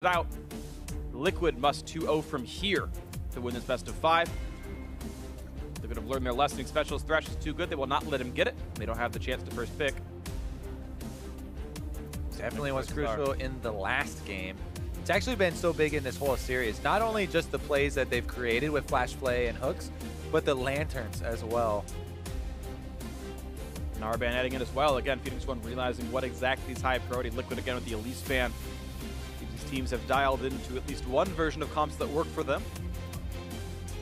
out. Liquid must 2-0 from here to win this best of 5. They're going to have learned their lesson. Xpecial's Thresh is too good. They will not let him get it. They don't have the chance to first pick. Definitely was crucial in the last game. It's actually been so big in this whole series. Not only just the plays that they've created with flash play and hooks, but the lanterns as well. Narban adding in as well. Again, Phoenix1 realizing what exactly is high priority. Liquid again with the Elise ban. These teams have dialed into at least one version of comps that work for them.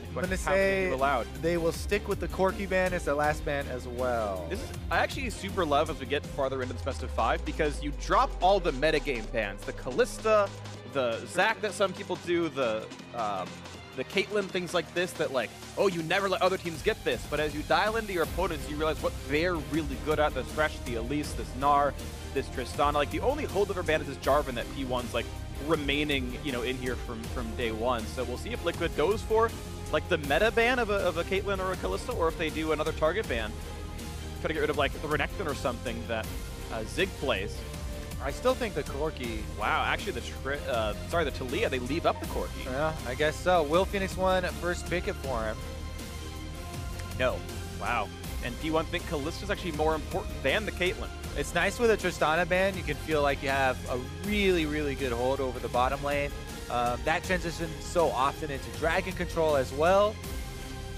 I'm going to say they will stick with the Corki ban as their last ban as well. This is, I actually super love as we get farther into this best of 5 because you drop all the metagame bans. The Kalista, the Zac that some people do, the Caitlyn, things like this that like, oh, you never let other teams get this. But as you dial into your opponents, you realize what they're really good at. The Thresh, the Elise, this Gnar, this Tristana. Like the only holdover ban is this Jarvan that P1's like remaining, you know, in here from day one. So we'll see if Liquid goes for like the meta ban of a Caitlyn or a Kalista, or if they do another target ban. Try to get rid of like the Renekton or something that Zig plays. I still think the Corki. Wow, actually the Taliyah, they leave up the Corki. Yeah, I guess so. Will Phoenix1 first pick it for him? No. Wow. And P1 think Kalista's actually more important than the Caitlyn. It's nice with a Tristana ban. You can feel like you have a really, really good hold over the bottom lane. That transitions so often into dragon control as well.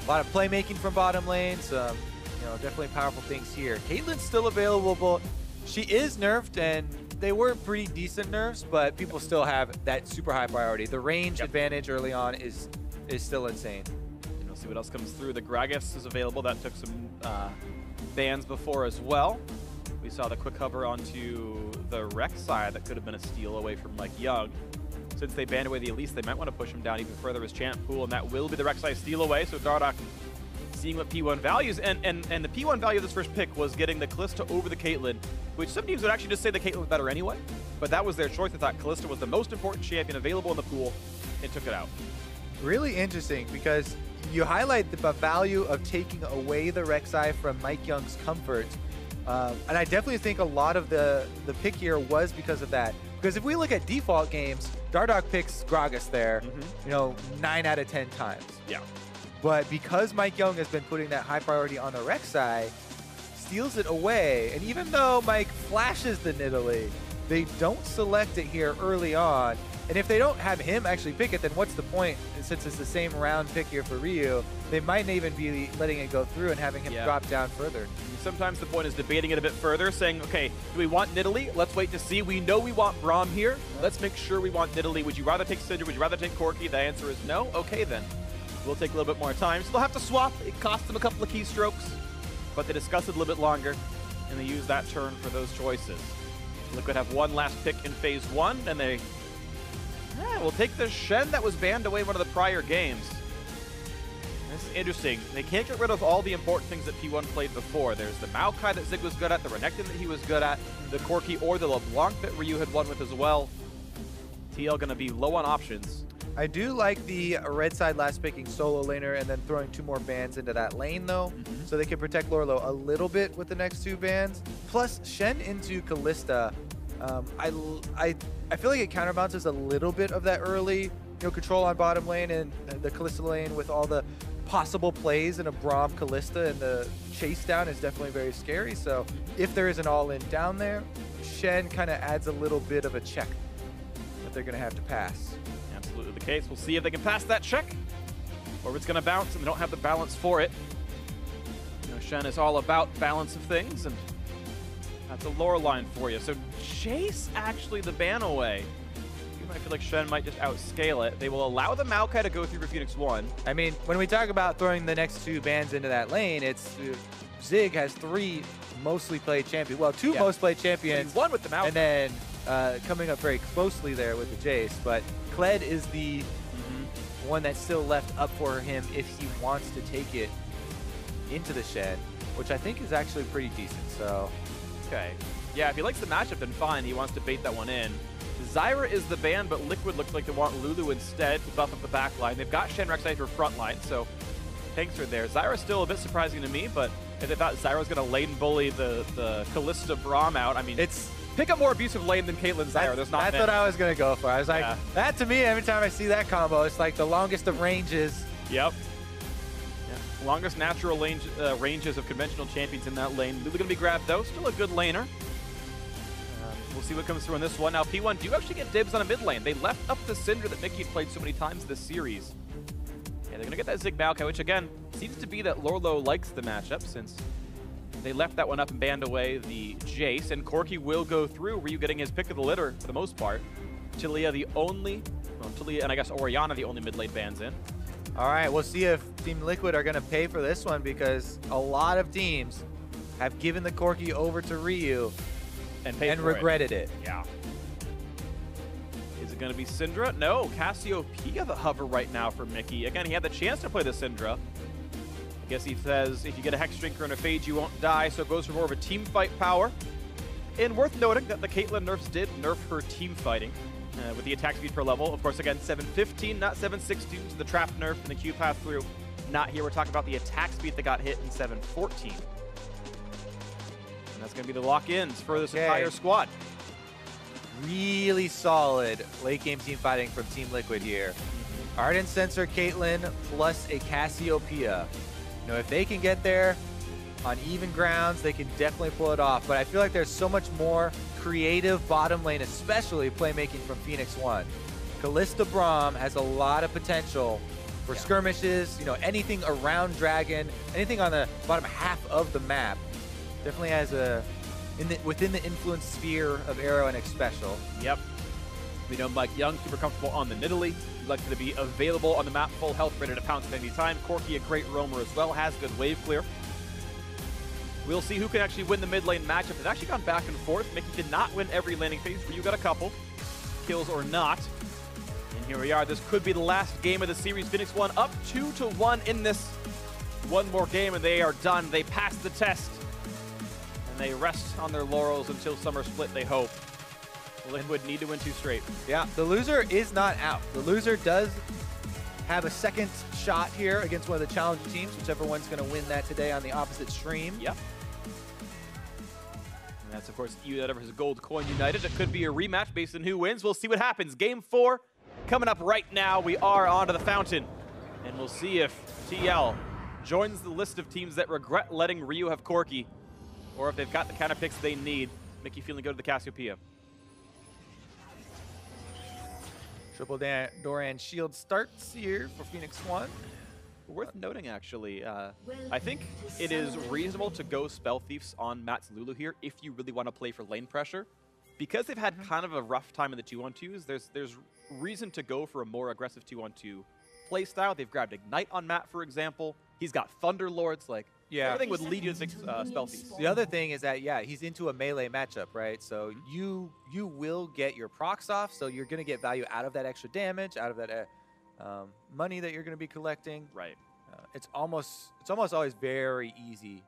A lot of playmaking from bottom lanes. You know, definitely powerful things here. Caitlyn's still available, but she is nerfed, and they were pretty decent nerfs, but people still have that super high priority. The range advantage early on is still insane. And we'll see what else comes through. The Gragas is available. That took some bans before as well. We saw the quick hover onto the Rek'Sai that could have been a steal away from MikeYeung. Since they banned away the Elise, they might want to push him down even further as champ pool, and that will be the Rek'Sai steal away. So Dardoch seeing what P1 values, and the P1 value of this first pick was getting the Kalista over the Caitlyn, which some teams would actually just say the Caitlyn was better anyway, but that was their choice. They thought Kalista was the most important champion available in the pool and took it out. Really interesting, because you highlight the value of taking away the Rek'Sai from MikeYeung's comfort, and I definitely think a lot of the pick here was because of that. Because if we look at default games, Dardoch picks Gragas there, you know, 9 out of 10 times. Yeah. But because MikeYeung has been putting that high priority on the Rek'Sai, steals it away. And even though Mike flashes the Nidalee, they don't select it here early on. And if they don't have him actually pick it, then what's the point? And since it's the same round pick here for Ryu, they might not even be letting it go through and having him drop down further. Sometimes the point is debating it a bit further, saying, okay, do we want Nidalee? Let's wait to see. We know we want Braum here. Let's make sure we want Nidalee. Would you rather take Syndra? Would you rather take Corki? The answer is no. Okay, then. We'll take a little bit more time. So they'll have to swap. It costs them a couple of keystrokes, but they discuss it a little bit longer, and they use that turn for those choices. Liquid have one last pick in phase 1, and they will take the Shen that was banned away in one of the prior games. This is interesting. They can't get rid of all the important things that P1 played before. There's the Maokai that Zig was good at, the Renekton that he was good at, the Corki or the LeBlanc that Ryu had won with as well. TL going to be low on options. I do like the red side last picking solo laner and then throwing 2 more bans into that lane though, so they can protect Lourlo a little bit with the next 2 bans. Plus Shen into Kalista, I feel like it counterbalances a little bit of that early control on bottom lane and the Kalista lane with all the possible plays in a Braum Kalista, and the chase down is definitely very scary. So if there is an all-in down there, Shen kind of adds a little bit of a check that they're going to have to pass. Absolutely the case. We'll see if they can pass that check, or if it's going to bounce and they don't have the balance for it. You know, Shen is all about balance of things, and that's a lore line for you. So chase actually the ban away. I feel like Shen might just outscale it. They will allow the Maokai to go through for Phoenix1. I mean, when we talk about throwing the next 2 bans into that lane, it's Zig has 3 mostly played champions. Well, 2 most played champions. One with the Maokai. And then coming up very closely there with the Jace. But Kled is the one that's still left up for him if he wants to take it into the Shen, which I think is actually pretty decent. So, okay. Yeah, if he likes the matchup, then fine. He wants to bait that one in. Zyra is the ban, but Liquid looks like they want Lulu instead to buff up the back line. They've got Shen Rek'Sai for front line, so tanks are there. Zyra's still a bit surprising to me, but if they thought Zyra was going to lane bully the Kalista Braum out, I mean... It's Pick a more abusive lane than Caitlyn's there. There's not That's many. what I was going to go for. I was like, Yeah. that to me, every time I see that combo, it's like the longest of ranges. Yep. Yeah. Longest natural ranges of conventional champions in that lane. Lulu going to be grabbed, though. Still a good laner. We'll see what comes through in this one. Now, P1 do actually get dibs on a mid lane. They left up the Syndra that Mickey played so many times this series. Yeah, they're going to get that Zig Maokai, which, again, seems to be that Lourlo likes the matchup since they left that one up and banned away the Jace. And Corki will go through, Ryu getting his pick of the litter for the most part. Talia the only, well, Talia and I guess Orianna the only mid lane bans in. All right, we'll see if Team Liquid are going to pay for this one because a lot of teams have given the Corki over to Ryu and regretted it. Yeah. Is it going to be Syndra? No, Cassiopeia the hover right now for Mickey. Again, he had the chance to play the Syndra. I guess he says if you get a Hex Drinker and a Phage, you won't die, so it goes for more of a team fight power. And worth noting that the Caitlyn nerfs did nerf her team fighting with the attack speed per level. Of course, again, 715, not 716, so the trap nerf and the Q path through. Not here. We're talking about the attack speed that got hit in 714. And that's going to be the lock-ins for this entire squad. Really solid late game team fighting from Team Liquid here. Ardent Sensor Caitlyn plus a Cassiopeia. You know, if they can get there on even grounds, they can definitely pull it off. But I feel like there's so much more creative bottom lane, especially playmaking from Phoenix1. Kalista Braum has a lot of potential for skirmishes, you know, anything around Dragon, anything on the bottom half of the map. Definitely has a, within the influence sphere of Arrow and Xpecial. Yep. We know MikeYeung, super comfortable on the Nidalee. He'd like to be available on the map, full health, ready to pounce at any time. Corki, a great roamer as well, has good wave clear. We'll see who can actually win the mid lane matchup. It's actually gone back and forth. Mickey did not win every laning phase. Ryu got a couple, kills or not. And here we are. This could be the last game of the series. Phoenix1 up 2-1 in this one more game, and they are done. They passed the test. They rest on their laurels until summer split, they hope. Liquid need to win 2 straight. Yeah, the loser is not out. The loser does have a second shot here against one of the challenger teams, whichever one's going to win that today on the opposite stream. Yep. And that's, of course, whatever has a gold coin united. It could be a rematch based on who wins. We'll see what happens. Game 4 coming up right now. We are onto the fountain. And we'll see if TL joins the list of teams that regret letting Ryu have Corki, or if they've got the kind of picks they need. Mickey feeling good to the Cassiopeia. Triple Doran shield starts here for Phoenix1. Worth noting, actually, I think it is reasonable to go Spell Thieves on Matt's Lulu here if you really want to play for lane pressure. Because they've had kind of a rough time in the 2-1-2s, there's reason to go for a more aggressive 2-1-2 play style. They've grabbed Ignite on Matt, for example. He's got Thunder Lords, like, yeah, everything would lead you to think Spell Thieves. The other thing is that, yeah, he's into a melee matchup, right? So you will get your procs off, so you're going to get value out of that extra damage, out of that money that you're going to be collecting. Right. It's almost always very easy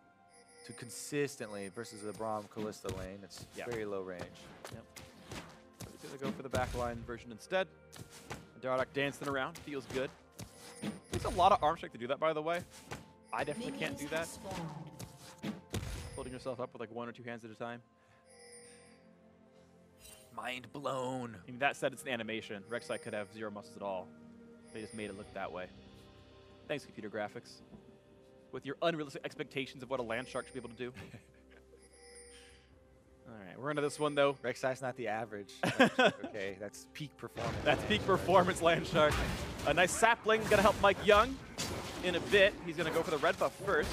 to consistently versus the Braum Kalista lane. It's very low range. Yep. So he's going to go for the backline version instead. Dardoch dancing around, feels good. There's a lot of arm strength to do that, by the way. I definitely can't do that. Holding yourself up with like 1 or 2 hands at a time. Mind blown. I mean, that said, it's an animation. Rek'Sai could have 0 muscles at all. They just made it look that way. Thanks, computer graphics. With your unrealistic expectations of what a land shark should be able to do. All right, we're into this one, though. Rek'Sai's not the average. Okay, that's peak performance. That's peak performance, land shark. A nice sapling, gonna help MikeYeung in a bit. He's gonna go for the red buff first.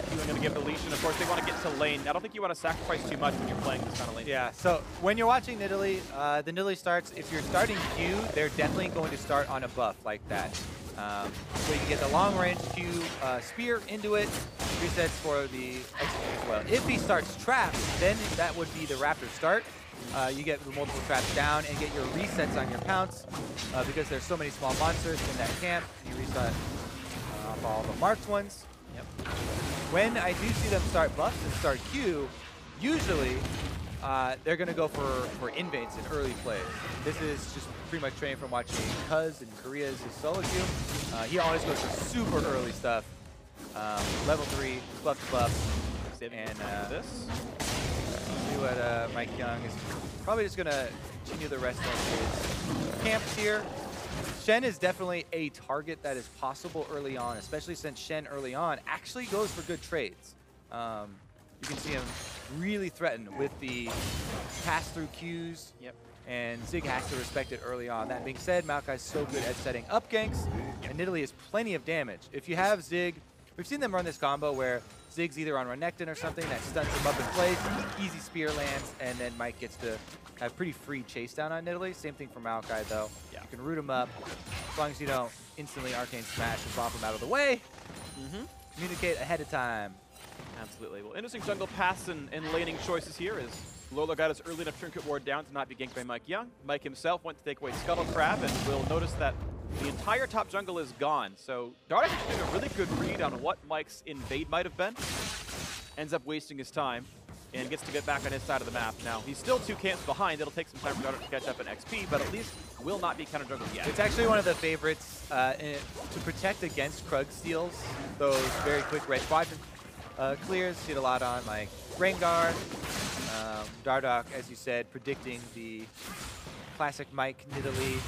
He's gonna give the leash, and of course they want to get to lane. I don't think you want to sacrifice too much when you're playing this kind of lane. Yeah, so when you're watching Nidalee, the Nidalee starts, if you're starting Q, they're definitely going to start on a buff like that. So you can get the long range Q spear into it, resets for the execute as well. If he starts traps, then that would be the Raptor start. You get the multiple traps down and get your resets on your pounce because there's so many small monsters in that camp. You reset off all the marked ones. Yep. When I do see them start buffs and start Q, usually they're going to go for invades in early play. This is just pretty much trained from watching Cuz and Korea's his solo Q. He always goes for super early stuff. Level 3, buff to buff. And this. See what MikeYeung is probably just going to continue the rest of his camps here. Shen is definitely a target that is possible early on, especially since Shen early on actually goes for good trades. You can see him really threaten with the pass-through Qs. Yep. And Zig has to respect it early on. That being said, Maokai's so good at setting up ganks, and Nidalee has plenty of damage. If you have Zig, we've seen them run this combo where Zig's either on Renekton or something that stuns him up in place, easy spear lands, and then Mike gets to have pretty free chase down on Nidalee. Same thing for Maokai though. Yeah. You can root him up, as long as you don't instantly Arcane Smash and bump him out of the way. Communicate ahead of time. Absolutely. Well, interesting jungle pass and laning choices here as Lourlo got his early enough trinket ward down to not be ganked by MikeYeung. Mike himself went to take away Scuttle Crab, and we'll notice that the entire top jungle is gone. So Dardoch is doing a really good read on what Mike's invade might have been. Ends up wasting his time and gets to get back on his side of the map. Now, he's still 2 camps behind. It'll take some time for Dardoch to catch up in XP, but at least will not be counter jungled yet. It's actually one of the favorites to protect against Krug steals, those very quick red quadrant clears. See it a lot on like Rengar. Dardoch, as you said, predicting the classic Mike Nidalee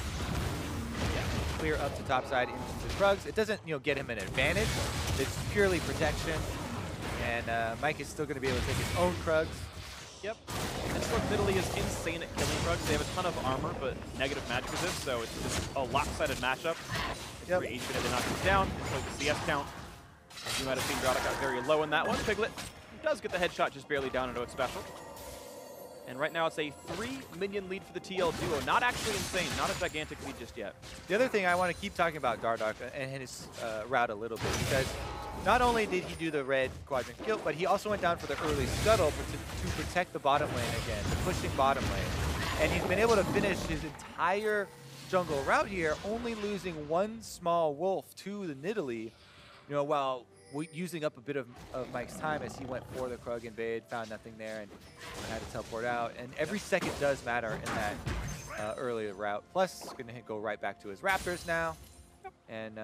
clear up to top side into the Krugs. It doesn't, get him an advantage. It's purely protection, and Mike is still going to be able to take his own Krugs. Yep. And so Nidalee is insane at killing Krugs. They have a ton of armor, but negative magic resist, so it's just a lopsided matchup. It's very easy to knock him down. It's like the CS count. As you might have seen, Dardoch got very low in that one. Piglet does get the headshot just barely down into Xpecial. And right now it's a 3-minion lead for the TL duo. Not actually insane, not a gigantic lead just yet. The other thing I want to keep talking about Dardoch and his route a little bit, because not only did he do the red quadrant kill, but he also went down for the early scuttle to protect the bottom lane again, the pushing bottom lane. And he's been able to finish his entire jungle route here, only losing one small wolf to the Nidalee, while using up a bit of Mike's time as he went for the Krug invade, found nothing there, and had to teleport out. And every second does matter in that early route. Plus, going to go right back to his Raptors now, and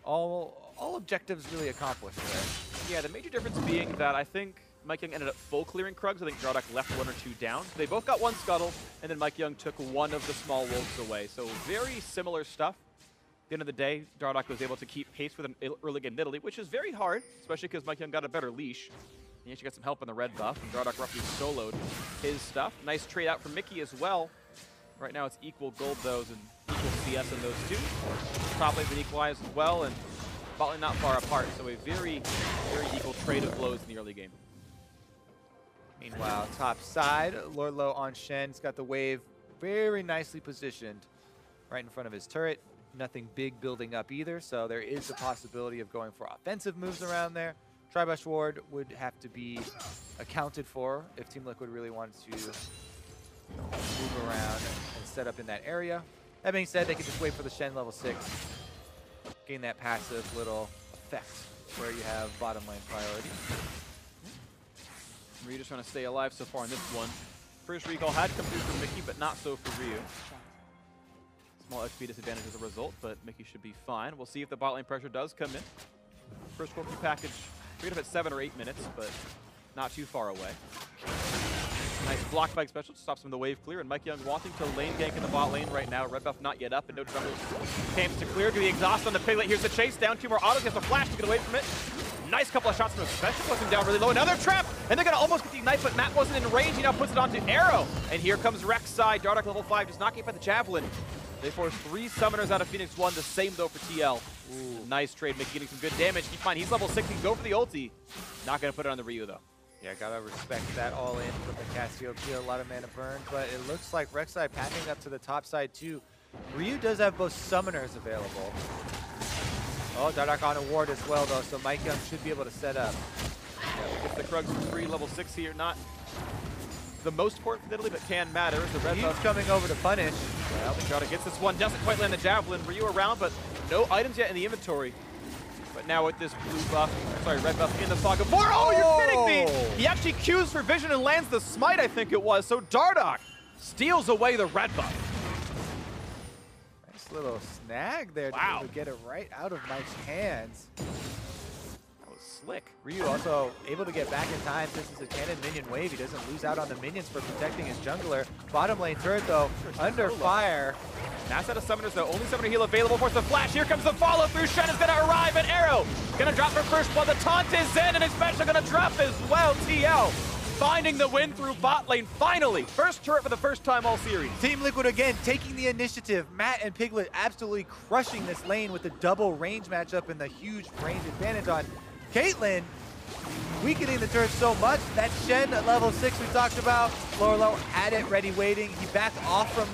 all objectives really accomplished there. Yeah, the major difference being that I think MikeYeung ended up full clearing Krugs. I think Dardoch left 1 or 2 down. They both got 1 scuttle, and then MikeYeung took 1 of the small wolves away. So very similar stuff. At the end of the day, Dardoch was able to keep pace with an early game Nidalee, which is very hard, especially because MikeYeung got a better leash. He actually got some help on the red buff, and Dardoch roughly soloed his stuff. Nice trade out from Mickey as well. Right now it's equal gold those and equal CS in those 2. Top lane's been equalized as well, and bot lane not far apart, so a very, very equal trade of blows in the early game. Meanwhile, top side, Lourlo on Shen. He's got the wave very nicely positioned right in front of his turret. Nothing big building up either, so there is a possibility of going for offensive moves around there. Tri-Bush Ward would have to be accounted for if Team Liquid really wanted to move around and set up in that area. That being said, they could just wait for the Shen level 6, gain that passive little effect where you have bottom lane priority. Ryu just trying to stay alive so far in this one. First recall had come through for Mickey, but not so for Ryu. Small XP disadvantage as a result, but Mickey should be fine. We'll see if the bot lane pressure does come in. First Corki package, forget if it's 7 or 8 minutes, but not too far away. Nice block by Xpecial, stops him in the wave clear, and MikeYeung wanting to lane gank in the bot lane right now. Red buff not yet up, and no jungle camps to clear. Do the exhaust on the Piglet. Here's the chase down. 2 more autos. He has a flash to get away from it. Nice couple of shots from Xpecial, puts him down really low. Another trap, and they're going to almost get the ignite, but Matt wasn't in range. He now puts it onto Arrow, and here comes Rek'Sai. Dardoch level 5, just knocking by the Javelin. They force 3 summoners out of Phoenix1, the same though for TL. Ooh. Nice trade, Mickey getting some good damage. Keep fine, he's level 6, he can go for the ulti. Not gonna put it on the Ryu though. Yeah, gotta respect that all in from the Cassiopeia, a lot of mana burned, but it looks like Rek'Sai packing up to the top side too. Ryu does have both summoners available. Oh, Dardoch on a ward as well though, so MikeYeung should be able to set up. Yeah, gets the Krugs for free, level 6 here, not the most important for Nidalee, but can matter. The red buff coming over to punish. Well, Dardoch gets this one, doesn't quite land the Javelin. Ryu around, but no items yet in the inventory. But now with this red buff in the fog of war. Oh, you're kidding me! He actually Qs for vision and lands the smite, I think it was. So Dardoch steals away the red buff. Nice little snag there to get it right out of Mike's hands. That was slick. Ryu also able to get back in time since it's a cannon minion wave. He doesn't lose out on the minions for protecting his jungler. Bottom lane turret, though, under fire. Mass out of summoners, though. Only summoner heal available for the flash. Here comes the follow through. Shen is going to arrive. An arrow going to drop for first blood. The taunt is in, and Xpecial going to drop as well. TL finding the win through bot lane. Finally, first turret for the first time all series. Team Liquid again taking the initiative. Matt and Piglet absolutely crushing this lane with the double range matchup and the huge range advantage on Caitlyn. Weakening the turret so much. That Shen at level 6 we talked about. Lourlo had it ready waiting. He backed off from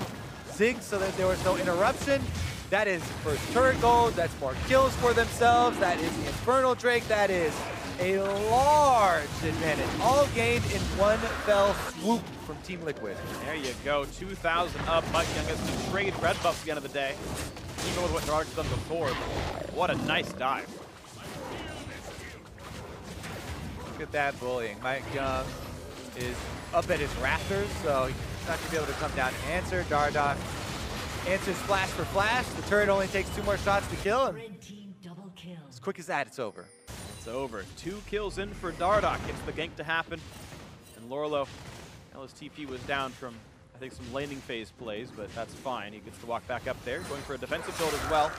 Zig so that there was no interruption. That is first turret gold. That's more kills for themselves. That is the Infernal Drake. That is a large advantage. All gained in one fell swoop from Team Liquid. There you go. 2,000 up. MikeYeung has to trade red buffs at the end of the day. Even with what Dardoch's done before. What a nice dive. Look at that bullying. MikeYeung is up at his rafters, so he's not going to be able to come down and answer. Dardoch answers flash for flash. The turret only takes 2 more shots to kill, and as quick as that, it's over. It's over. 2 kills in for Dardoch. Gets the gank to happen. And Lourlo, well, his TP was down from, I think, some laning phase plays, but that's fine. He gets to walk back up there, going for a defensive build as well.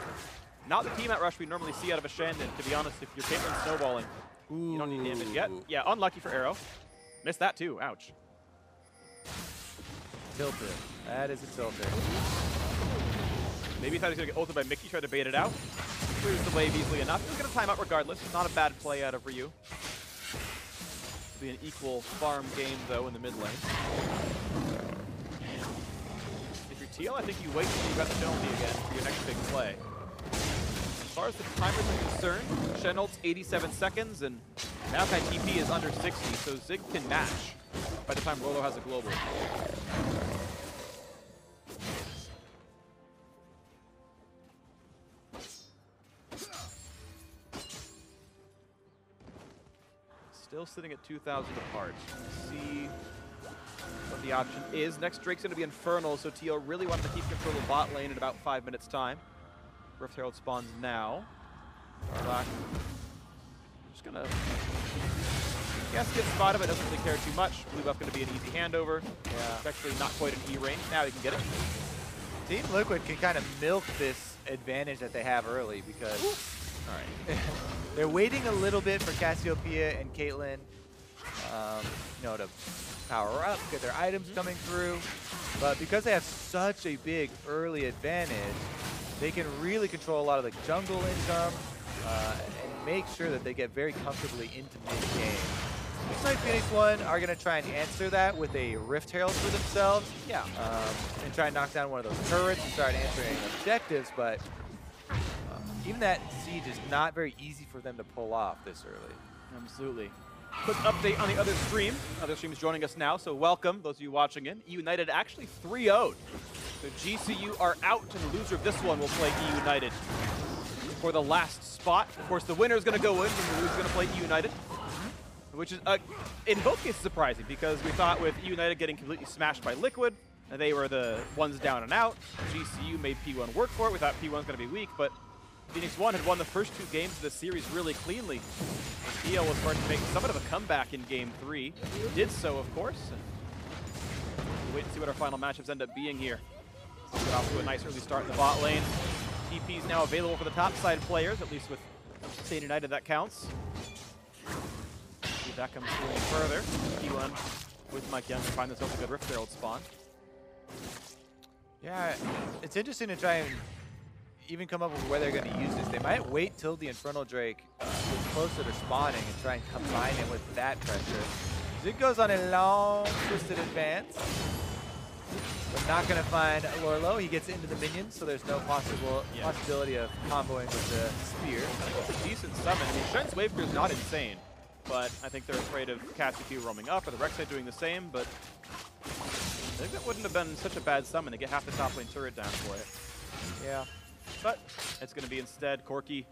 Not the team at rush we normally see out of a Shen, and to be honest, if you're Caitlyn snowballing, you don't need damage yet. Yeah, unlucky for arrow. Missed that too. Ouch. Tilted. That is a tilted. Maybe he thought he was going to get ulted by Mickey, tried to bait it out. Clears the wave easily enough. He's going to time out regardless. Not a bad play out of Ryu. It'll be an equal farm game, though, in the mid lane. If you're TL, I think you wait until you got the penalty again for your next big play. As far as the timers are concerned, Shen ults 87 seconds, and Maokai TP is under 60, so Zig can match by the time Lourlo has a global. Still sitting at 2,000 apart. Let's see what the option is. Next Drake's going to be Infernal, so TL really wanted to keep control of bot lane in about 5 minutes' time. Rift Herald spawns now. Dardoch just going to, yes, get spotted, but doesn't really care too much. Blue buff going to be an easy handover. Yeah. It's actually not quite an E range. Now he can get it. Team Liquid can kind of milk this advantage that they have early because all right. They're waiting a little bit for Cassiopeia and Caitlyn, you know, to power up, get their items coming through. But because they have such a big early advantage, they can really control a lot of the jungle income and make sure that they get very comfortably into mid-game. Looks like Phoenix1 are going to try and answer that with a Rift Herald for themselves. Yeah. And try and knock down one of those turrets and start answering objectives, but even that siege is not very easy for them to pull off this early. Absolutely. Quick update on the other stream. Other stream's joining us now, so welcome, those of you watching in. E United actually 3-0'd. So GCU are out, and the loser of this one will play E United for the last spot. Of course, the winner is going to go in, and the loser is going to play E United, which is, in both cases, surprising, because we thought with E United getting completely smashed by Liquid, they were the ones down and out. GCU made P1 work for it. We thought P1 was going to be weak, but Phoenix1 had won the first 2 games of the series really cleanly. And TL was starting to make somewhat of a comeback in Game 3. Did so, of course. And we'll wait and see what our final matchups end up being here. Let's get off to a nice early start in the bot lane. TP is now available for the top side players, at least with State United that counts. See if that comes through any further. P1 with MikeYeung to find themselves a good Rift Herald spawn. Yeah, it's interesting to try and even come up with where they're going to use this. They might wait till the Infernal Drake is closer to spawning and try and combine it with that pressure. Zig goes on a long, twisted advance, but not going to find Lourlo. He gets into the minions, so there's no possibility of comboing with the spear. It's a decent summon. I mean, Shen's wave clear is not insane, but I think they're afraid of Cassiopeia roaming up, or the Rek'Sai doing the same, but I think that wouldn't have been such a bad summon to get half the top lane turret down for it. Yeah. But it's going to be instead Corki.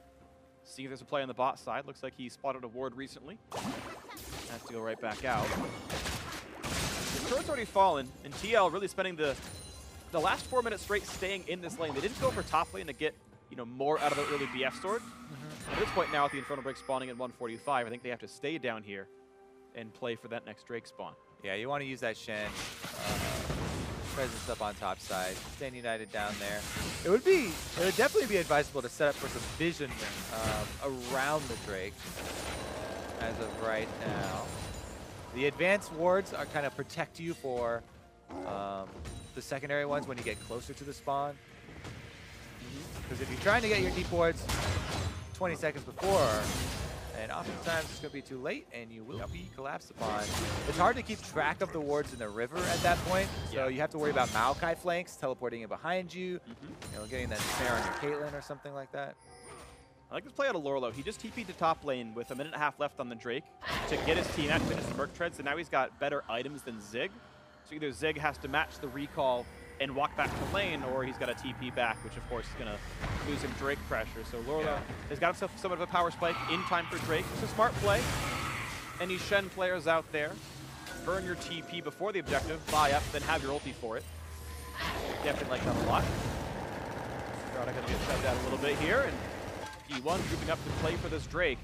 See if there's a play on the bot side. Looks like he spotted a ward recently. Has to go right back out. The turret's already fallen, and TL really spending the last 4 minutes straight staying in this lane. They didn't go for top lane to get you know, more out of the early BF sword. At this point now, with the Infernal Break spawning at 145, I think they have to stay down here and play for that next Drake spawn. Yeah, you want to use that Shen presence up on top side. Stand United down there. It would definitely be advisable to set up for some vision around the Drake as of right now. The advanced wards are kind of protect you for the secondary ones when you get closer to the spawn. Because if you're trying to get your deep wards 20 seconds before, and oftentimes it's going to be too late and you will be collapsed upon. It's hard to keep track of the wards in the river at that point, so you have to worry about Maokai flanks teleporting in behind you, you know, getting that snare on your Caitlyn or something like that. I like this play out of Lourlo. He just TP'd to top lane with 1.5 minutes left on the Drake to get his team out to finish the Merc Tread, so now he's got better items than Zig. So either Zig has to match the recall and walk back to lane, or he's got a TP back, which of course is going to lose him Drake pressure. So Lourlo has got himself somewhat of a power spike in time for Drake. It's a smart play. Any Shen players out there, burn your TP before the objective, buy up, then have your ulti for it. Definitely like that a lot. Dardoch going to get shoved out a little bit here, and P1 grouping up to play for this Drake.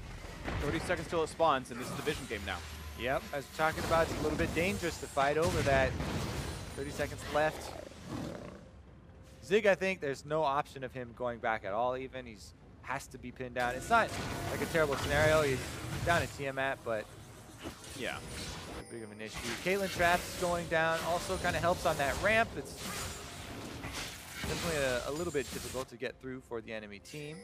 30 seconds till it spawns, and this is the vision game now. Yep, as we're talking about, it's a little bit dangerous to fight over that. 30 seconds left. Zig, I think there's no option of him going back at all even. He has to be pinned down. It's not like a terrible scenario. He's down at Tiamat, but yeah, a big of an issue. Caitlyn traps going down also kind of helps on that ramp. It's definitely a little bit difficult to get through for the enemy team.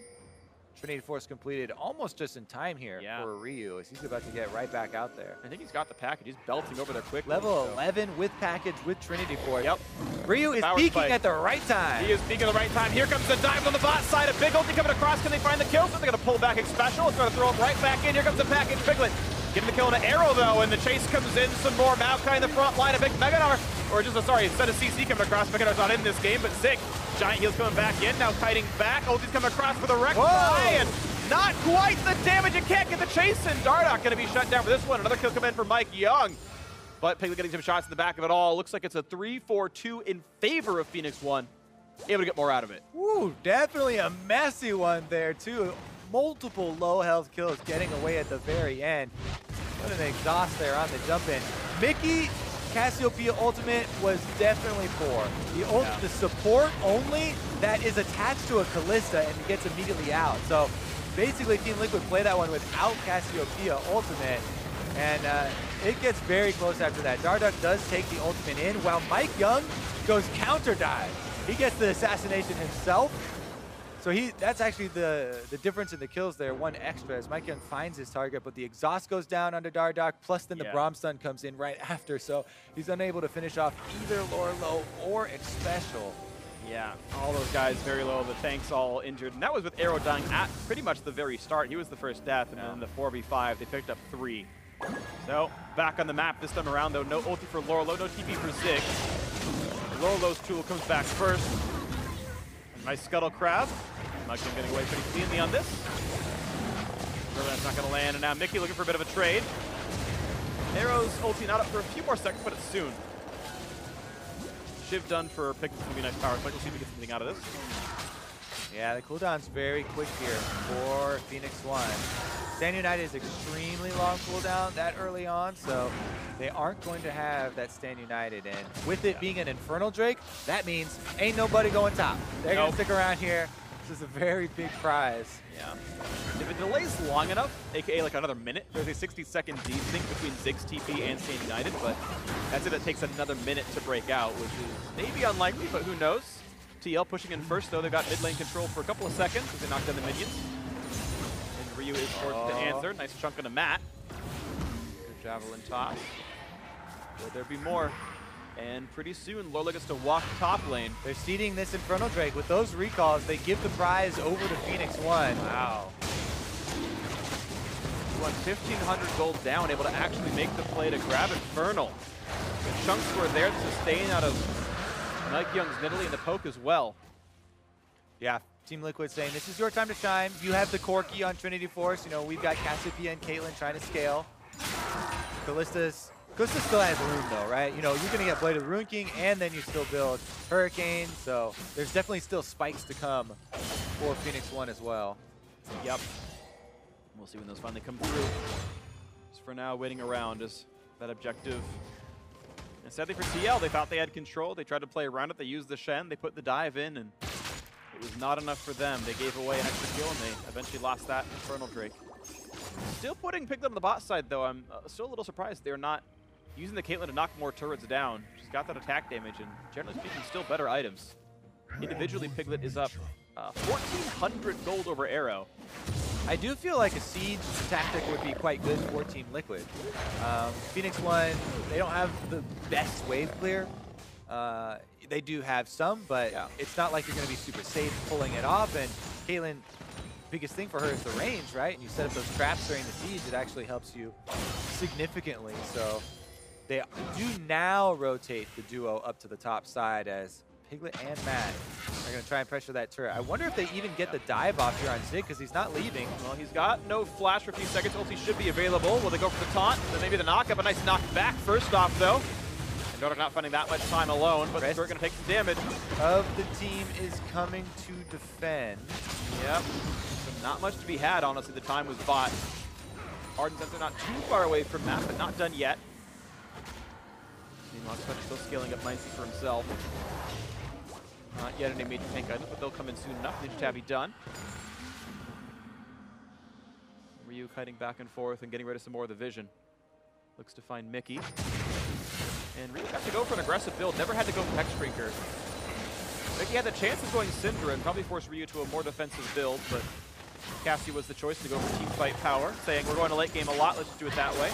Trinity Force completed almost just in time here for Ryu, as he's about to get right back out there. I think he's got the package. He's belting over there quickly. Level 11 with package with Trinity Force. Yep. Ryu is peeking at the right time. He is peeking at the right time. Here comes the dive on the bot side. A big ulti coming across. Can they find the kill? So they're going to pull back Xpecial. It's going to throw him right back in. Here comes the package. Piglet getting the kill on an arrow, though, and the chase comes in. Some more. Maokai in the front line. A big Megadar, or just, instead of CC coming across, Megadar's not in this game, but Zig. Giant heals coming back in. Now kiting back. Ulti's coming across for the Rek'Sai, and not quite the damage. It can't get the chase, and Dardoch going to be shut down for this one. Another kill coming in for MikeYeung. But Piglet getting some shots in the back of it all. Looks like it's a 3-4-2 in favor of Phoenix1. Able to get more out of it. Ooh, definitely a messy one there, too. Multiple low health kills getting away at the very end. What an exhaust there on the jump in. Mickey, Cassiopeia ultimate was definitely poor. The support only that is attached to a Kalista and gets immediately out. So basically Team Liquid play that one without Cassiopeia ultimate, and it gets very close after that. Dardoch does take the ultimate in, while MikeYeung goes counter dive. He gets the assassination himself. So that's actually the difference in the kills there, one extra, as MikeYeung finds his target, but the exhaust goes down under Dardoch, plus then the Braum stun comes in right after, so he's unable to finish off either Lourlo or Xpecial. Yeah, all those guys very low, the tanks all injured, and that was with Arrow dying at pretty much the very start. He was the first death, and then in the 4v5, they picked up 3. So, back on the map this time around, though, no ulti for Lourlo, no TP for Zig. Lourlo's tool comes back first. Nice scuttle crab. MikeYeung getting away pretty cleanly on this. That's not going to land, and now Mickey looking for a bit of a trade. Arrow's ulti not up for a few more seconds, but it's soon. Shiv done for Piglet. It's going to be a nice power spike. We'll see if we get something out of this. Yeah, the cooldown's very quick here for Phoenix1. Stand United is extremely long cooldown that early on, so they aren't going to have that Stand United. And with it being an Infernal Drake, that means ain't nobody going top. They're going to stick around here. This is a very big prize. Yeah. If it delays long enough, aka like another minute, there's a 60-second desync between Zig's TP and Stand United, but that's if it takes another minute to break out, which is maybe unlikely, but who knows. TL pushing in first, though. They've got mid lane control for a couple of seconds as they knock down the minions. And Ryu is forced to answer. Nice chunk on a mat. Good javelin toss. Will there be more? And pretty soon, Lourlo gets to walk top lane. They're seeding this Infernal Drake. With those recalls, they give the prize over to Phoenix1. Wow. Won 1,500 gold down, able to actually make the play to grab Infernal. The chunks were there to sustain out of MikeYeung's Nidalee and the poke as well. Yeah, Team Liquid saying, this is your time to shine. You have the Corki on Trinity Force. You know, we've got Cassiopeia and Caitlyn trying to scale. Kalista still has room though, right? You know, you're going to get Blade of the Rune King, and then you still build Hurricane, so there's definitely still spikes to come for Phoenix1 as well. Yep. We'll see when those finally come through. Just for now, waiting around is that objective. And sadly for TL, they thought they had control. They tried to play around it. They used the Shen. They put the dive in, and it was not enough for them. They gave away an extra kill, and they eventually lost that Infernal Drake. Still putting Piglet on the bot side, though. I'm still a little surprised they're not using the Caitlyn to knock more turrets down. She's got that attack damage, and generally speaking, still better items. Individually, Piglet is up 1,400 gold over Arrow. I do feel like a siege tactic would be quite good for Team Liquid. Phoenix1, they don't have the best wave clear. They do have some, but it's not like you're going to be super safe pulling it off. And Caitlyn, biggest thing for her is the range, right? And you set up those traps during the siege, it actually helps you significantly. So they do now rotate the duo up to the top side as Piglet and Matt are going to try and pressure that turret. I wonder if they even get the dive off here on Zig, because he's not leaving. Well, he's got no flash for a few seconds. Ulti should be available. Will they go for the taunt? Then maybe the knock-up. A nice knock back first off, though. And Dardoch not finding that much time alone, but the turret going to take some damage. Of the team is coming to defend. Yep. So not much to be had, honestly. The time was bought. Ardent Sensor not too far away from that, but not done yet. Meanwhile, Xpecial still scaling up nicely for himself. Not yet any major tank items, but they'll come in soon enough. Ninja Tabby done. Ryu kiting back and forth and getting rid of some more of the vision. Looks to find Mickey. And Ryu got to go for an aggressive build. Never had to go for Hexbreaker. Mickey had the chance of going Syndra and probably forced Ryu to a more defensive build, but Cassie was the choice to go for Teamfight power, saying we're going to late game a lot, let's just do it that way.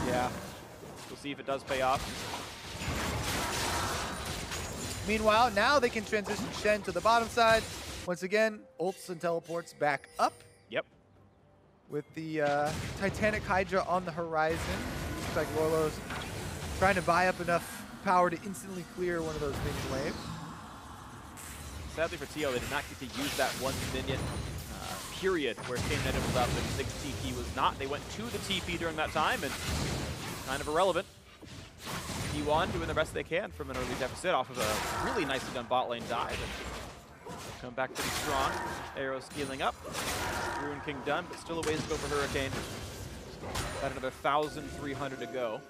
Yeah. We'll see if it does pay off. Meanwhile, now they can transition Shen to the bottom side. Once again, ults and teleports back up. Yep. With the Titanic Hydra on the horizon. Looks like Lourlo's trying to buy up enough power to instantly clear one of those minion waves. Sadly for TL, they did not get to use that one minion period where Kane Netted was up and Zig's TP was not. They went to the TP during that time, and kind of irrelevant. P1 doing the best they can from an early deficit off of a really nicely done bot lane dive. And come back pretty strong. Arrow scaling up. Ruin King done, but still a ways to go for Hurricane. Got another 1,300 to go.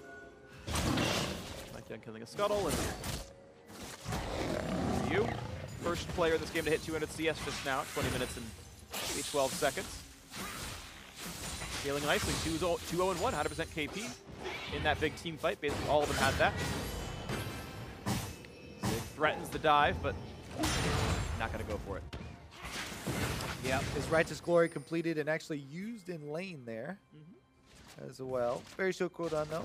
MikeYeung killing a Scuttle, and Ryu, first player in this game to hit 200 CS just now, 20 minutes and maybe 12 seconds. Scaling nicely, 2-0-1, 100% KP. In that big team fight, basically all of them had that. Zig threatens the dive, but not going to go for it. Yeah, his Righteous Glory completed and actually used in lane there as well. Very short cooldown though.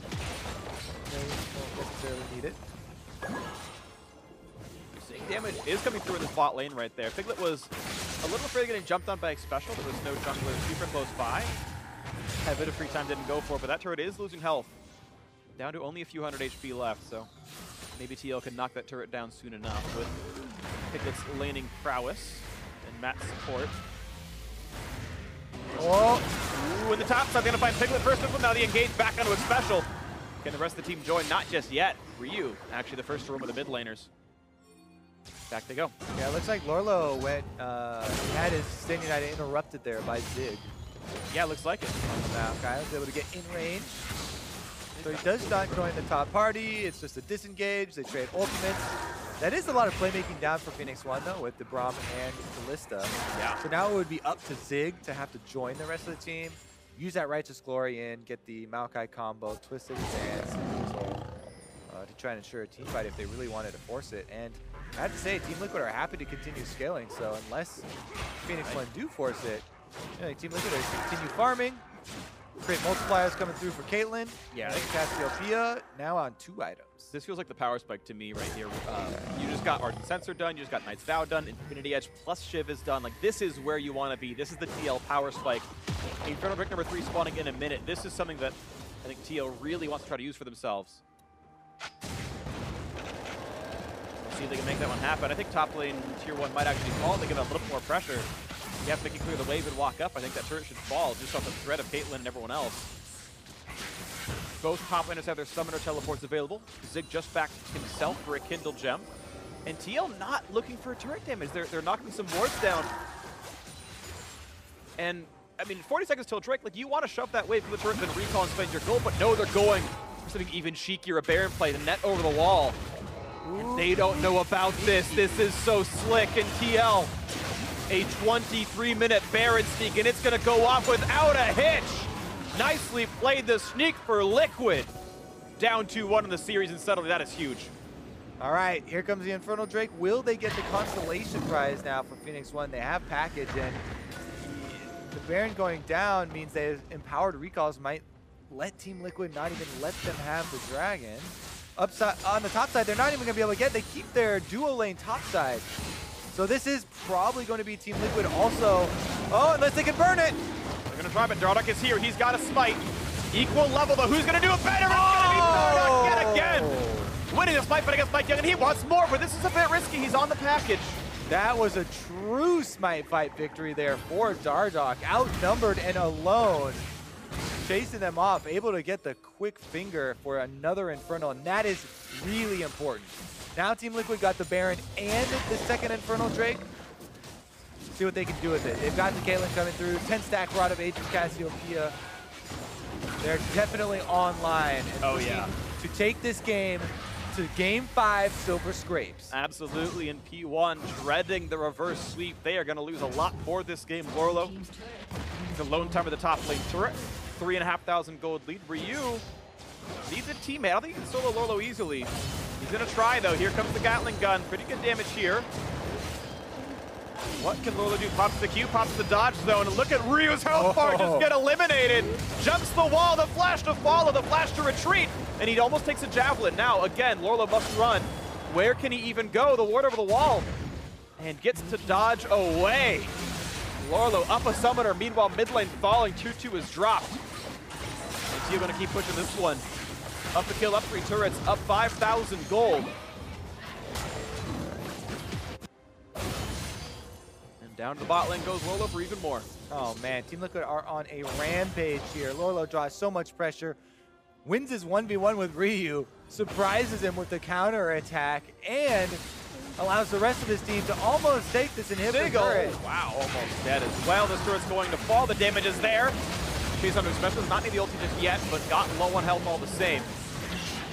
They won't necessarily need it. Seeing damage is coming through in this bot lane right there. Piglet was a little afraid of getting jumped on by Xpecial. There was no jungler super close by. Had a bit of free time, didn't go for it, but that turret is losing health. Down to only a few hundred HP left, so maybe TL can knock that turret down soon enough with Piglet's laning prowess and Matt's support. Oh! Ooh, in the top side, they're gonna find Piglet first of all. Now they engage back onto Xpecial. Can the rest of the team join? Not just yet. Ryu, actually the first to roam with the mid laners. Back they go. Yeah, it looks like Lourlo went, had his standing item interrupted there by Zig. Yeah, looks like it. Maokai was able to get in range. So he does not join the top party. It's just a disengage. They trade ultimates. That is a lot of playmaking down for Phoenix1 though, with the Braum and Kalista. Yeah. So now it would be up to Zig to have to join the rest of the team, use that Righteous Glory in, get the Maokai combo, twisted his hands, to try and ensure a team fight if they really wanted to force it. And I have to say, Team Liquid are happy to continue scaling. So unless Phoenix1 do force it, Team Liquid is continue farming. Great multipliers coming through for Caitlyn. Yeah. Cassiopeia now on 2 items. This feels like the power spike to me right here. You just got Ardent Sensor done, you just got Knight's Vow done, Infinity Edge plus Shiv is done. Like, this is where you want to be. This is the TL power spike. Infernal Brick number 3 spawning in a minute. This is something that I think TL really wants to try to use for themselves. We'll see if they can make that one happen. I think top lane tier 1 might actually fall. They give it a little bit more pressure. You have to make it clear the wave and walk up. I think that turret should fall just off the threat of Caitlyn and everyone else. Both top laners have their summoner teleports available. Zig just backed himself for a Kindle Gem. And TL not looking for turret damage. They're knocking some wards down. And, I mean, 40 seconds till Drake, like, you want to shove that wave from the turret, then recall and spend your gold, but no, they're going for something even cheekier, a Baron play, the net over the wall. And they don't know about this. This is so slick, and TL, a 23-minute Baron sneak, and it's going to go off without a hitch. Nicely played the sneak for Liquid. Down 2-1 in the series, and suddenly that is huge. All right, here comes the Infernal Drake. Will they get the consolation prize now for Phoenix1? They have package, and the Baron going down means they empowered recalls might let Team Liquid not even let them have the dragon. Upside on the top side, they're not even gonna be able to get. They keep their duo lane top side. So this is probably going to be Team Liquid also. Oh, unless they can burn it. They're gonna try, but Dardoch is here. He's got a smite. Equal level, but who's gonna do it better? It's gonna be Dardoch yet again. Winning the smite, but against MikeYeung, and he wants more, but this is a bit risky. He's on the package. That was a true smite fight victory there for Dardoch. Outnumbered and alone. Chasing them off, able to get the quick finger for another Infernal, and that is really important. Now Team Liquid got the Baron and the second Infernal Drake. See what they can do with it. They've got the Caitlyn coming through, 10-stack Rod of Aegis Cassiopeia. They're definitely online. Oh yeah. To take this game to Game 5 Silver Scrapes. Absolutely, and P1 dreading the reverse sweep. They are going to lose a lot more this game. Lourlo, the lone time of the top lane turret. 3,500 gold lead. Ryu needs a teammate. I don't think he can solo Lourlo easily. He's going to try, though. Here comes the Gatling gun. Pretty good damage here. What can Lourlo do? Pops the Q, pops the dodge zone. And look at Ryu's health bar just get eliminated. Jumps the wall, the flash to follow, the flash to retreat. And he almost takes a javelin. Now, again, Lourlo must run. Where can he even go? The ward over the wall. And gets to dodge away. Lourlo up a summoner. Meanwhile, mid lane falling. 2-2 is dropped. And Tio going to keep pushing this one. Up the kill, up 3 turrets, up 5,000 gold. And down to the bot lane goes Lourlo for even more. Oh man, Team Liquid are on a rampage here. Lourlo draws so much pressure, wins his 1v1 with Ryu, surprises him with the counter attack, and allows the rest of his team to almost take this inhibitor turret. Wow, almost dead as well. This turret's going to fall. The damage is there. Chase under Xpecial, not need the ulti just yet, but got low on health all the same.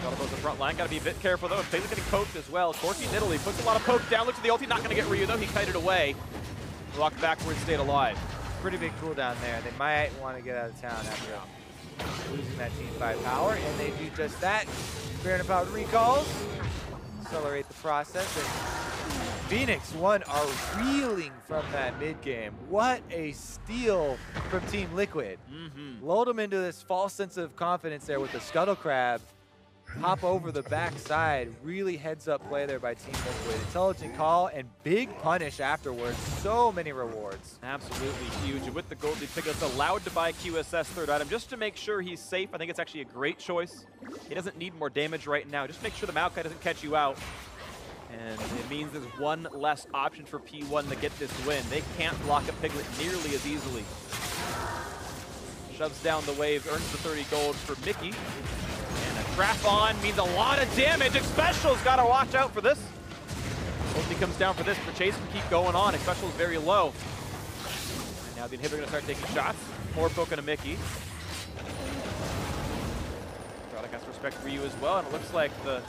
Gotta go to the front line, gotta be a bit careful though. Piglet getting poked as well. Corki Nidalee puts a lot of poke down, looks at the ulti, not gonna get Ryu though, he kited away. Walked backwards, stayed alive. Pretty big cooldown there. They might want to get out of town after losing that team fight power, and they do just that. Baron empowered recalls, accelerate the process, and Phoenix1 are reeling from that mid game. What a steal from Team Liquid. Lulled them into this false sense of confidence there with the Scuttle Crab. Hop over the backside. Really heads up play there by Team Liquid. Intelligent call and big punish afterwards. So many rewards. Absolutely huge. And with the gold lead, Piglet's allowed to buy QSS third item just to make sure he's safe. I think it's actually a great choice. He doesn't need more damage right now. Just make sure the Maokai doesn't catch you out. And it means there's one less option for P1 to get this win. They can't block a Piglet nearly as easily. Shoves down the wave, earns the 30 gold for Mickey. And a trap on means a lot of damage. Xpecial's got to watch out for this. Ulti comes down for this, but Chase can keep going on. Xpecial is very low. And now the inhibitor going to start taking shots. More poking to Mickey. Dardoch has to respect Ryu as well, and it looks like the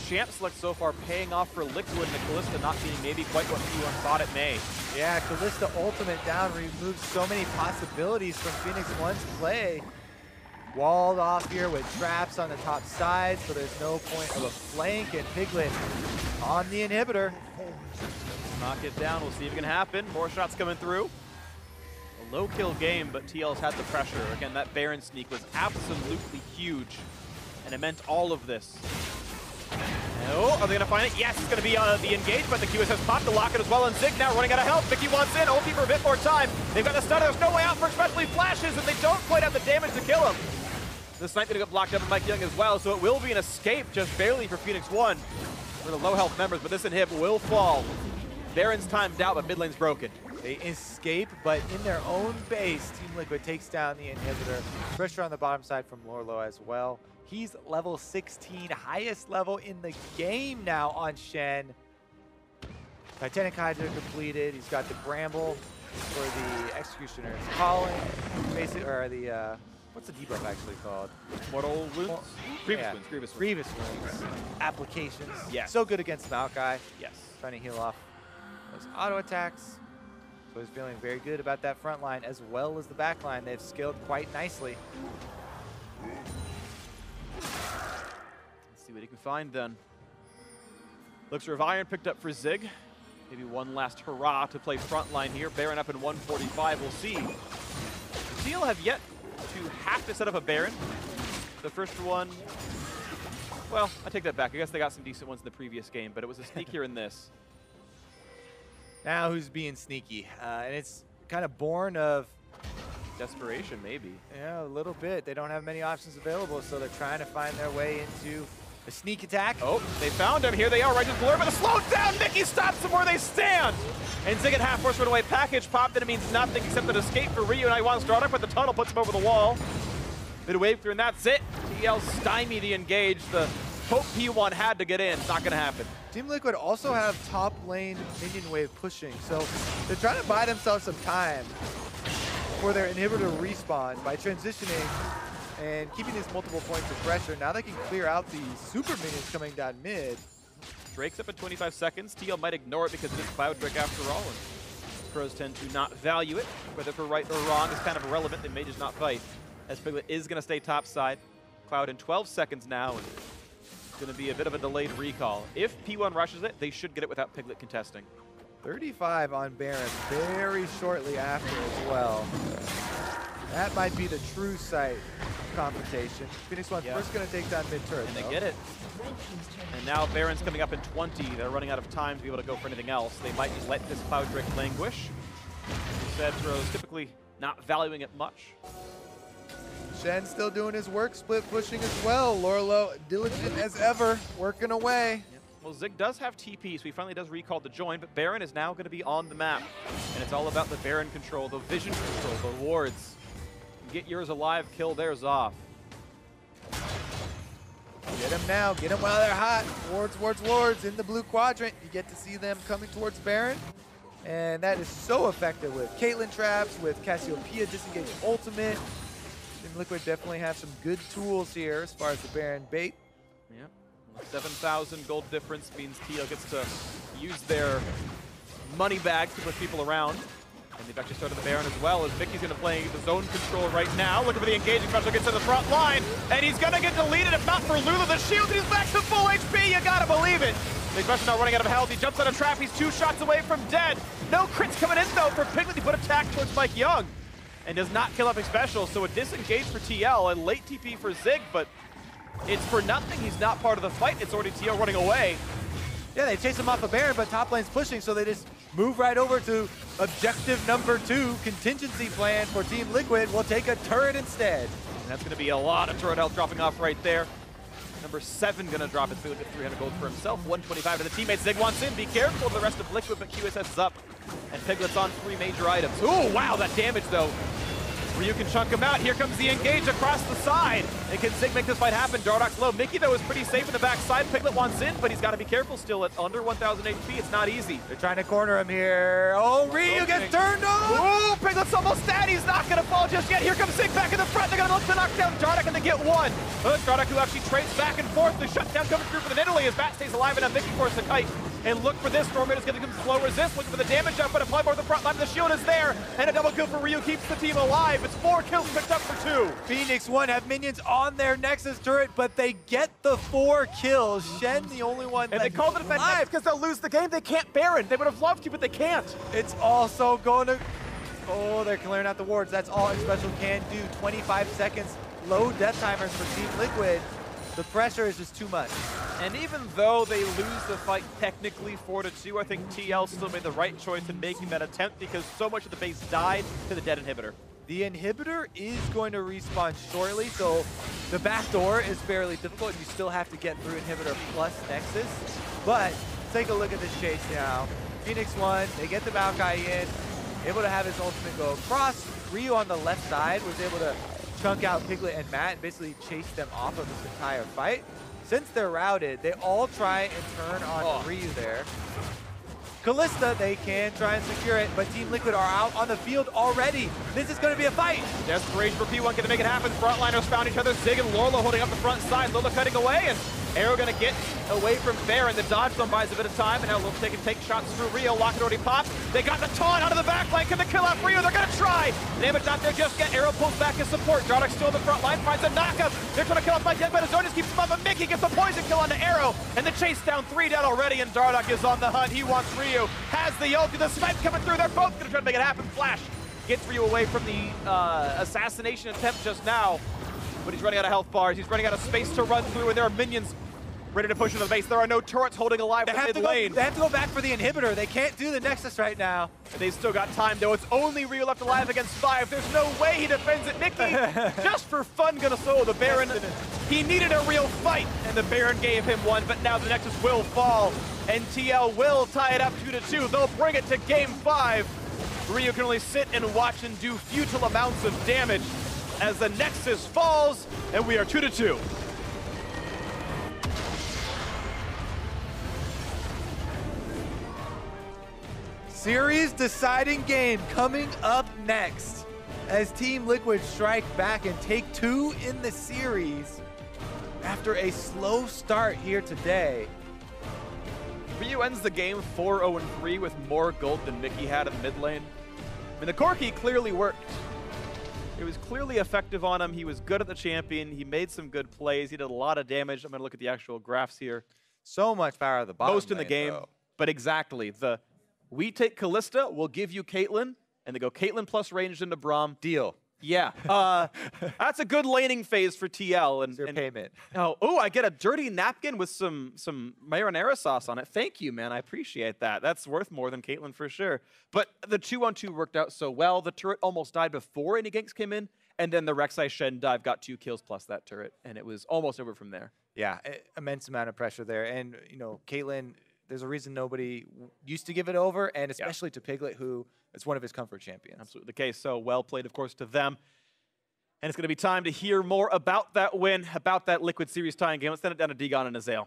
champ select so far paying off for Liquid and the Kalista not being maybe quite what P1 thought it may. Yeah, Kalista ultimate down removes so many possibilities from Phoenix1's play. Walled off here with traps on the top side, so there's no point of a flank, and Piglet on the inhibitor. Knock it down, we'll see if it can happen. More shots coming through. A low kill game, but TL's had the pressure. Again, that Baron sneak was absolutely huge, and it meant all of this. Oh, are they gonna find it? Yes, it's gonna be the engage, but the QS has popped the locket as well, and Zig now running out of health. Mickey wants in, OP for a bit more time. They've got the stunner, there's no way out for especially flashes, and they don't quite have the damage to kill him. The snipe gonna get blocked up by MikeYeung as well, so it will be an escape just barely for Phoenix1 for the low health members, but this inhib will fall. Baron's timed out, but mid lane's broken. They escape, but in their own base, Team Liquid takes down the inhibitor. Pressure on the bottom side from Lourlo as well. He's level 16, highest level in the game now on Shen. Titanic Hydra completed. He's got the Bramble. for the Executioners. Calling, basically, or the, what's the debuff actually called? Mortal Wounds? Grievous Yeah. Wounds. Grievous Wounds. Grievous Wounds. Applications. Yes. So good against Maokai. Yes. Trying to heal off those auto attacks. So he's feeling very good about that front line as well as the back line. They've scaled quite nicely. Let's see what he can find then. Elixir of Iron picked up for Zig. Maybe one last hurrah to play frontline here. Baron up in 145, we'll see. Teal have yet to have to set up a Baron. The first one, well, I take that back. I guess they got some decent ones in the previous game, but it was a sneakier in this. Now who's being sneaky? And it's kind of born of Desperation, maybe. yeah, a little bit. They don't have many options available, so they're trying to find their way into a sneak attack. Oh, they found him. Here they are, right to the blur, but the slow down. Mickey stops them where they stand. And Zig at half force runaway package pop. Then it means nothing except an escape for Ryu. And I want Dardoch, but the tunnel puts him over the wall. Bit of wave through, and that's it. TL stymie the engage. The hope P1 had to get in. It's not going to happen. Team Liquid also have top lane minion wave pushing, so they're trying to buy themselves some time for their inhibitor respawn by transitioning and keeping these multiple points of pressure. Now they can clear out the super minions coming down mid. Drake's up at 25 seconds. TL might ignore it because it is Cloud Drake after all. And pros tend to not value it. Whether for right or wrong is kind of irrelevant. They may just not fight. As Piglet is going to stay topside. Cloud in 12 seconds now. And it's going to be a bit of a delayed recall. If P1 rushes it, they should get it without Piglet contesting. 35 on Baron very shortly after as well. That might be the true site confrontation. Phoenix1 first going to take down mid turret. And they get it. And now Baron's coming up in 20. They're running out of time to be able to go for anything else. They might just let this Cloud Drake languish. Instead, Rose typically not valuing it much. Shen still doing his work, split pushing as well. Lourlo diligent as ever, working away. Yep. Well, Zig does have TP, so he finally does recall the join, but Baron is now going to be on the map. And it's all about the Baron control, the vision control, the wards. Get yours alive, kill theirs off. Get them now, get them while they're hot. Wards, wards, wards in the blue quadrant. You get to see them coming towards Baron. And that is so effective with Caitlyn traps, with Cassiopeia disengaging ultimate. Team Liquid definitely have some good tools here as far as the Baron bait. Yep. 7,000 gold difference means TL gets to use their money bag to push people around. And they've actually started the Baron as well, as Mickey's going to play the zone control right now. Looking for the engaging special, gets to the front line, and he's going to get deleted, if not for Lulu. The shield, and he's back to full HP, you got to believe it. Big Rush now running out of health. He jumps out of trap, he's 2 shots away from dead. No crits coming in, though, for Piglet. He put attack towards MikeYeung, and does not kill EpicSkillshot, so a disengage for TL, and late TP for Zig, but it's for nothing. He's not part of the fight. It's already TL running away. Yeah, they chase him off of Baron, but top lane's pushing, so they just move right over to objective number 2, contingency plan for Team Liquid. We'll take a turret instead. And that's going to be a lot of turret health dropping off right there. Number 7 going to drop his Phreak at 300 gold for himself. 125 to the teammates. Zig wants in. Be careful of the rest of Liquid, but QSS is up. And Piglet's on 3 major items. Ooh, wow, that damage, though. Ryu can chunk him out. Here comes the engage across the side. And can Zig make this fight happen? Dardoch's low. Mickey, though, is pretty safe in the backside. Piglet wants in, but he's got to be careful still. At under 1,000 HP, it's not easy. They're trying to corner him here. Oh, Ryu gets turned on! Ooh, Piglet's almost dead. He's not going to fall just yet. Here comes Zig back in the front. They're going to look to knock down Dardoch, and they get one. Dardoch, who actually trades back and forth. The shutdown coming through for the Nidalee as Bat stays alive, and now Mickey forces the kite. And look for this. Stormwind is going to slow resist. Looking for the damage up, but apply more the front line. The shield is there. And a double kill for Ryu keeps the team alive. It's 4 kills picked up for 2. Phoenix1 have minions on their Nexus turret, but they get the 4 kills. Shen, the only one and they called it a defense because they'll lose the game. They can't Baron. They would have loved to, but they can't. It's also going to... Oh, they're clearing out the wards. That's all Xpecial can do. 25 seconds. Low death timers for Team Liquid. The pressure is just too much. And even though they lose the fight technically 4-2, I think TL still made the right choice in making that attempt because so much of the base died to the dead inhibitor. The inhibitor is going to respawn shortly, so the back door is fairly difficult. You still have to get through inhibitor plus Nexus. But take a look at this chase now. Phoenix1, they get the Maokai in, able to have his ultimate go across. Ryu on the left side was able to chunk out Piglet and Matt and basically chase them off of this entire fight. Since they're routed, they all try and turn on Ryu there. Kalista, they can try and secure it, but Team Liquid are out on the field already. This is going to be a fight. Desperation for P1 gonna make it happen. Frontliners found each other. Zig and Lourlo holding up the front side. Lulu cutting away, and Arrow gonna get away from Baron. The dodge zone buys a bit of time, and now Lulu taking take shots through Rio. Locket already popped. They got the taunt out of the back line. Can they kill off Rio? They're gonna try. Damage not there just yet. Arrow pulls back his support. Dardoch still in the front line, finds a knockup. They're trying to kill off MikeYeung, but his own just keeps him up. But Mickey gets the poison kill onto Arrow, and the chase down 3 down already, and Dardoch is on the hunt. He wants Rio. Has the ult, the snipe coming through. They're both gonna try to make it happen. Flash gets Rio away from the assassination attempt just now, but he's running out of health bars. He's running out of space to run through, and there are minions ready to push into the base. There are no turrets holding alive the mid lane. They have to go back for the inhibitor. They can't do the Nexus right now. And they've still got time, though. It's only Rio left alive against 5. There's no way he defends it. Mickey, just for fun, gonna solo the Baron. He needed a real fight, and the Baron gave him one, but now the Nexus will fall, and TL will tie it up 2-2. They'll bring it to game 5. Rio can only sit and watch and do futile amounts of damage as the Nexus falls, and we are 2-2. Series deciding game coming up next as Team Liquid strike back and take 2 in the series after a slow start here today. Rio ends the game 4-0-3 with more gold than Mickey had in the mid lane. I mean, the Corki clearly worked. It was clearly effective on him. He was good at the champion. He made some good plays. He did a lot of damage. I'm going to look at the actual graphs here. So much power at the bottom Most in the lane, game, though. but exactly. We take Kalista, we'll give you Caitlyn, and they go Caitlyn plus ranged into Braum. Deal. Yeah, that's a good laning phase for TL. It's your payment. Oh, I get a dirty napkin with some marinara sauce on it. Thank you, man. I appreciate that. That's worth more than Caitlyn for sure. But the 2-on-2 worked out so well. The turret almost died before any ganks came in, and then the Rek'Sai Shen dive got 2 kills plus that turret, and it was almost over from there. Yeah, immense amount of pressure there. And, you know, Caitlyn, there's a reason nobody used to give it over, and especially to Piglet, who is one of his comfort champions. Absolutely the case. So well played, of course, to them. And it's going to be time to hear more about that win, about that Liquid Series tying game. Let's send it down to Degon and Azael.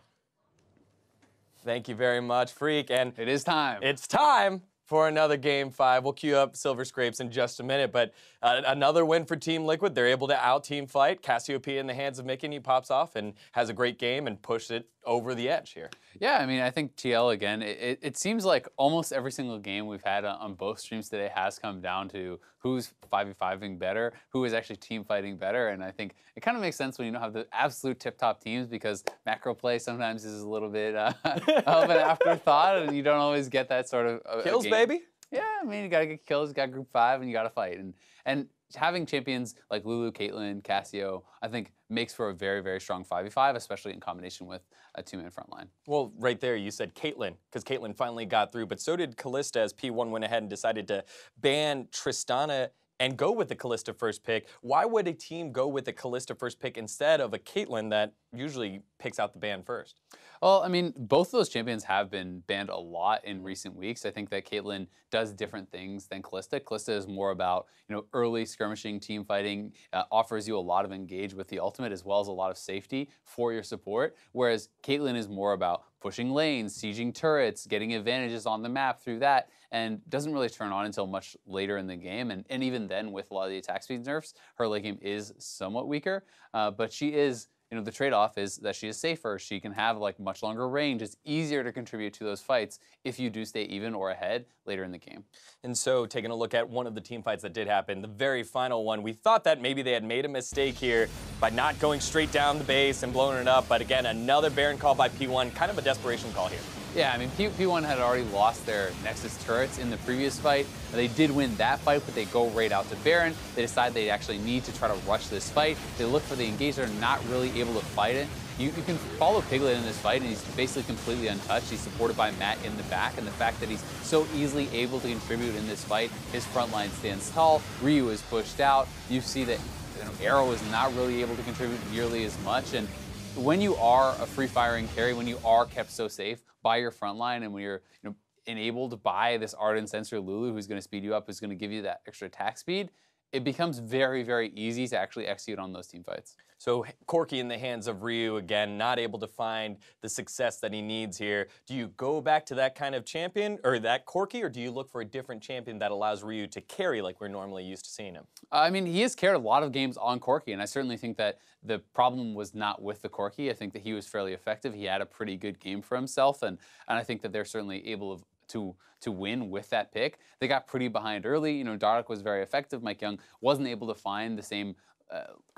Thank you very much, Phreak. And it is time. It's time for another Game 5. We'll queue up Silver Scrapes in just a minute, but another win for Team Liquid. They're able to out-teamfight. Cassiopeia in the hands of MikeYeung pops off and has a great game and pushed it over the edge here. Yeah, I mean, I think TL, again, it seems like almost every single game we've had on both streams today has come down to who's 5v5ing better, who is actually team fighting better, and I think it kind of makes sense when you don't have the absolute tip-top teams because macro play sometimes is a little bit of an afterthought, and you don't always get that sort of kills, game. Baby. Yeah, I mean, you gotta get kills, you got group 5, and you gotta fight. And having champions like Lulu, Caitlyn, Cassio, I think makes for a very, very strong 5v5, especially in combination with a 2-man front line. Well, right there you said Caitlyn, because Caitlyn finally got through, but so did Kalista as P1 went ahead and decided to ban Tristana and go with the Kalista first pick. Why would a team go with the Kalista first pick instead of a Caitlyn that usually picks out the ban first? Well, I mean, both of those champions have been banned a lot in recent weeks. I think that Caitlyn does different things than Kalista. Kalista is more about, you know, early skirmishing, team fighting, offers you a lot of engage with the ultimate as well as a lot of safety for your support, whereas Caitlyn is more about pushing lanes, sieging turrets, getting advantages on the map through that, and doesn't really turn on until much later in the game. And even then, with a lot of the attack speed nerfs, her late game is somewhat weaker, but she is, you know, the trade-off is that she is safer. She can have like much longer range. It's easier to contribute to those fights if you do stay even or ahead later in the game. And so taking a look at one of the team fights that did happen, the very final one, we thought that maybe they had made a mistake here by not going straight down the base and blowing it up. But again, another Baron call by P1, kind of a desperation call here. Yeah, I mean, P1 had already lost their Nexus turrets in the previous fight. They did win that fight, but they go right out to Baron. They decide they actually need to try to rush this fight. They look for the engage. They're not really able to fight it. You can follow Piglet in this fight, and he's basically completely untouched. He's supported by Matt in the back, and the fact that he's so easily able to contribute in this fight, his front line stands tall. Ryu is pushed out. You see that, you know, Arrow is not really able to contribute nearly as much, and when you are a free-firing carry, when you are kept so safe by your front line, and when you're, you know, enabled by this Ardent Sensor Lulu, who's going to speed you up, who's going to give you that extra attack speed, it becomes very, very easy to actually execute on those team fights. So Corki in the hands of Ryu, again, not able to find the success that he needs here. Do you go back to that kind of champion, or that Corki, or do you look for a different champion that allows Ryu to carry like we're normally used to seeing him? I mean, he has carried a lot of games on Corki, and I certainly think that the problem was not with the Corki. I think that he was fairly effective. He had a pretty good game for himself, and I think that they're certainly able to win with that pick. They got pretty behind early. You know, Dardoch was very effective. MikeYeung wasn't able to find the same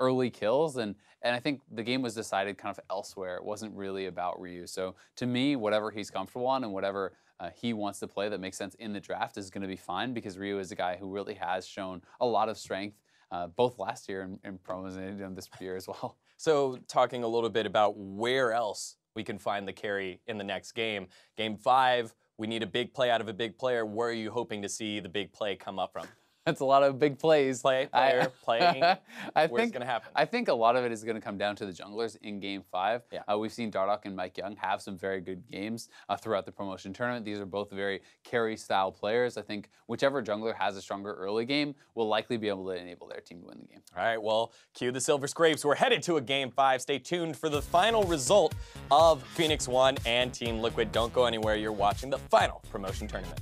early kills, and I think the game was decided kind of elsewhere. It wasn't really about Ryu. So to me, whatever he's comfortable on and whatever he wants to play that makes sense in the draft is going to be fine, because Ryu is a guy who really has shown a lot of strength both last year and promos and this year as well. So talking a little bit about where else we can find the carry in the next game. Game 5, we need a big play out of a big player. Where are you hoping to see the big play come up from? That's a lot of big plays. Playing. Where's it going to happen? I think a lot of it is going to come down to the junglers in Game 5. Yeah. We've seen Dardoch and MikeYeung have some very good games throughout the promotion tournament. These are both very carry-style players. I think whichever jungler has a stronger early game will likely be able to enable their team to win the game. All right, well, cue the Silver Scrapes. We're headed to a Game 5. Stay tuned for the final result of Phoenix1 and Team Liquid. Don't go anywhere. You're watching the final promotion tournament.